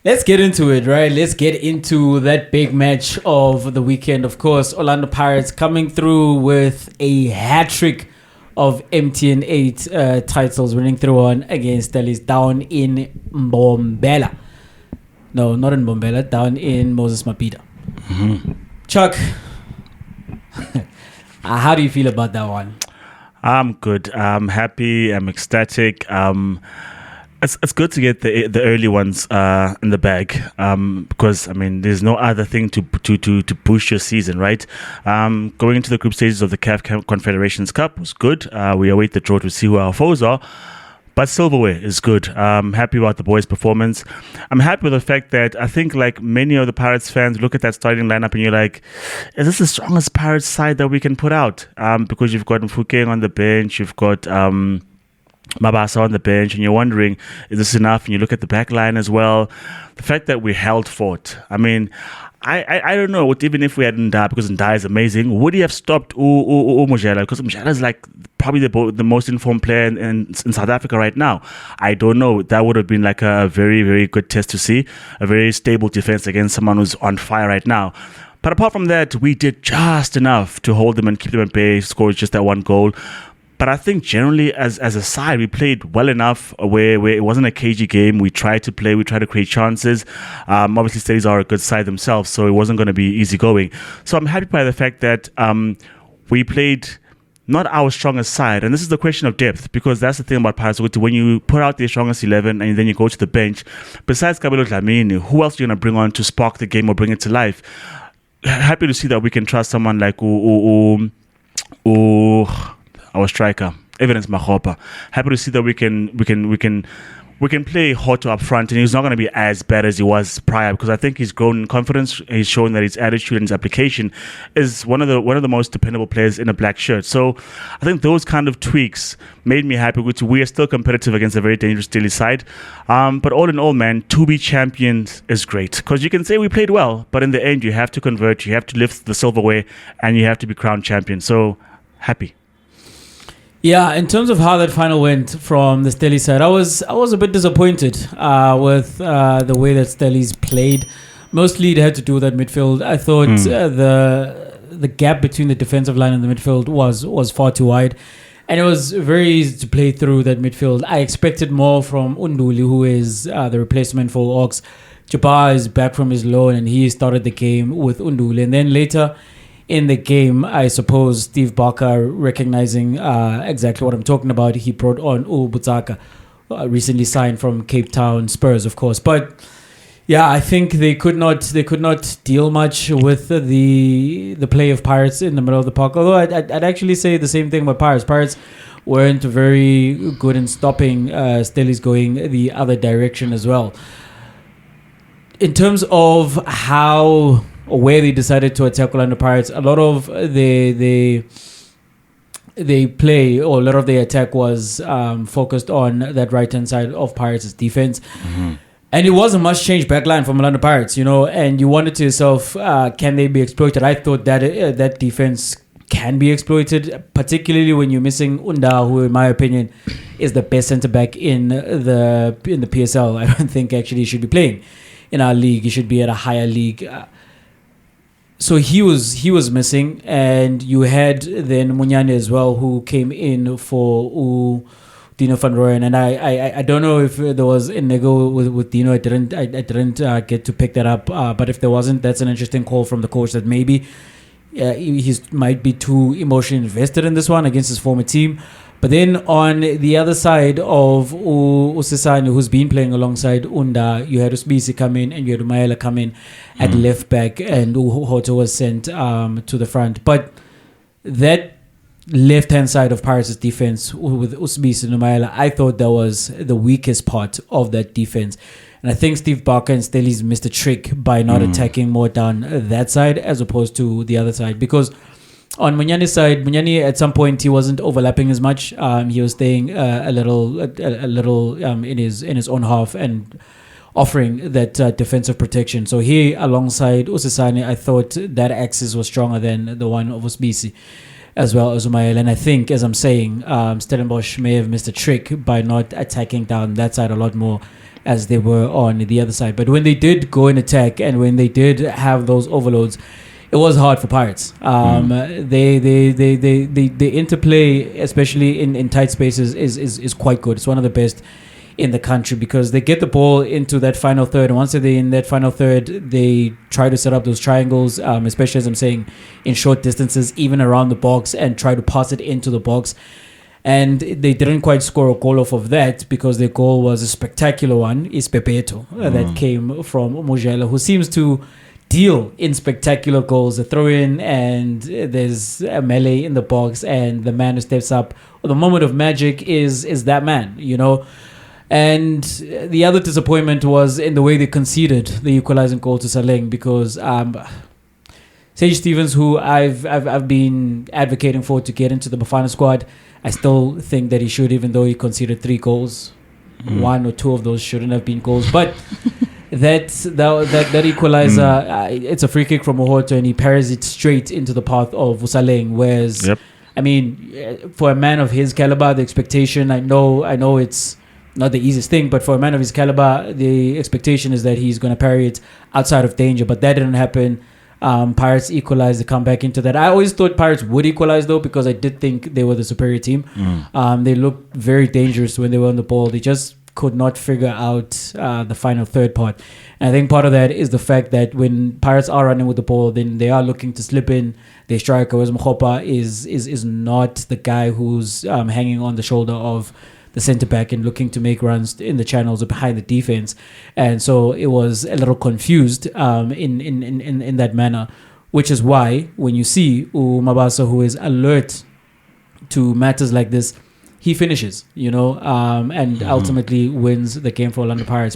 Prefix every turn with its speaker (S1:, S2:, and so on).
S1: Let's get into it, right? Let's get into that big match of the weekend. Of course, Orlando Pirates coming through with a hat trick of MTN8 titles, winning 3-1 against Stellies down in Mbombela. No, not in Mbombela, down in Moses Mapida.
S2: Mm-hmm.
S1: Chuck, how do you feel about that one?
S2: I'm good. I'm happy. I'm ecstatic. It's good to get the early ones in the bag because I mean there's no other thing to push your season, right? Going into the group stages of the CAF Confederations Cup was good. We await the draw to see who our foes are. But silverware is good. I'm happy about the boys' performance. I'm happy with the fact that I think like many of the Pirates fans look at that starting lineup and you're like, is this the strongest Pirates side that we can put out? Because you've got Mfukeng on the bench, you've got Mabasa on the bench, and you're wondering, is this enough? And you look at the back line as well. The fact that we held fort. I mean, I don't know, even if we had Ndai, because Ndai is amazing, would he have stopped Mujela? Because Mujela is like probably the most informed player in South Africa right now. I don't know. That would have been like a very, very good test to see. A very stable defense against someone who's on fire right now. But apart from that, we did just enough to hold them and keep them at bay, score just that one goal. But I think generally as a side, we played well enough where it wasn't a cagey game. We tried to play, we tried to create chances. Obviously, Stellies are a good side themselves, so it wasn't going to be easy going. So I'm happy by the fact that we played not our strongest side. And this is the question of depth, because that's the thing about Pirates. When you put out their strongest 11 and then you go to the bench, besides Kabelo Dlamini, who else are you going to bring on to spark the game or bring it to life? Happy to see that we can trust someone like our striker, Evidence Mahopa. Happy to see that we can play Hoto up front, and he's not going to be as bad as he was prior, because I think he's grown in confidence. He's shown that his attitude and his application is one of the most dependable players in a black shirt. So I think those kind of tweaks made me happy. We are still competitive against a very dangerous Stellies side. But all in all, man, to be champions is great, because you can say we played well, but in the end, you have to convert, you have to lift the silverware, and you have to be crowned champion. So happy.
S1: Yeah, in terms of how that final went from the Stellies side, I was a bit disappointed with the way that Stellies played. Mostly it had to do with that midfield. I thought the gap between the defensive line and the midfield was far too wide, and it was very easy to play through that midfield. I expected more from Unduli, who is the replacement for Ox. Jabbar is back from his loan, and he started the game with Unduli, and then later in the game, I suppose Steve Barker, recognizing exactly what I'm talking about, he brought on Butaka, recently signed from Cape Town Spurs, of course. But yeah, I think they could not deal much with the play of Pirates in the middle of the park. Although I'd actually say the same thing about Pirates. Pirates weren't very good in stopping Stellies going the other direction as well. In terms of how or where they decided to attack Orlando Pirates, a lot of they play, or a lot of their attack was focused on that right-hand side of Pirates' defense. Mm-hmm. And it wasn't much change backline from Orlando Pirates, and you wondered to yourself, can they be exploited? I thought that that defense can be exploited, particularly when you're missing Unda, who in my opinion is the best centre-back in the PSL. I don't think actually he should be playing in our league. He should be at a higher league. So he was missing, and you had then Munyane as well, who came in for Dino van Rooyen, and I don't know if there was a nego with Dino. I didn't get to pick that up, but if there wasn't, that's an interesting call from the coach that maybe he might be too emotionally invested in this one against his former team. But then on the other side of Usisani, who's been playing alongside Unda, you had Usbisi come in and you had Umayela come in at left back, and Hoto was sent to the front. But that left-hand side of Pirates' defense with Usbisi and Umayela, I thought that was the weakest part of that defense. And I think Steve Barker and Stellies missed a trick by not attacking more down that side as opposed to the other side, because on Munyane's side, Munyane at some point he wasn't overlapping as much. He was staying a little in his own half and offering that defensive protection. So he, alongside Usisane, I thought that axis was stronger than the one of Usbisi, as well as Umayel. And I think, as I'm saying, Stellenbosch may have missed a trick by not attacking down that side a lot more as they were on the other side. But when they did go in attack and when they did have those overloads, it was hard for Pirates. They interplay, especially in tight spaces, is quite good. It's one of the best in the country because they get the ball into that final third, and once they're in that final third, they try to set up those triangles, especially as I'm saying, in short distances, even around the box, and try to pass it into the box. And they didn't quite score a goal off of that because their goal was a spectacular one. Is Pepeto that came from Mojela, who seems to deal in spectacular goals. A throw in and there's a melee in the box, and the man who steps up, or the moment of magic is that man, you know. And the other disappointment was in the way they conceded the equalizing goal to Saleng, because Sage Stevens, who I've been advocating for to get into the Bafana squad, I still think that he should, even though he conceded 3 goals. 1 or 2 of those shouldn't have been goals, but that equalizer, it's a free kick from Ohoto, and he parries it straight into the path of Saleng. Whereas, I mean, for a man of his caliber, the expectation, I know it's not the easiest thing, but for a man of his caliber, the expectation is that he's going to parry it outside of danger, but that didn't happen. Pirates equalized, they come back into that. I always thought Pirates would equalize, though, because I did think they were the superior team. They looked very dangerous when they were on the ball. They just could not figure out the final third part. And I think part of that is the fact that when Pirates are running with the ball, then they are looking to slip in. Their striker, whereas Mokhopa, is not the guy who's hanging on the shoulder of the centre back and looking to make runs in the channels or behind the defense. And so it was a little confused in that manner, which is why when you see Mabasa, who is alert to matters like this, he finishes, you know, and ultimately wins the game for Orlando Pirates.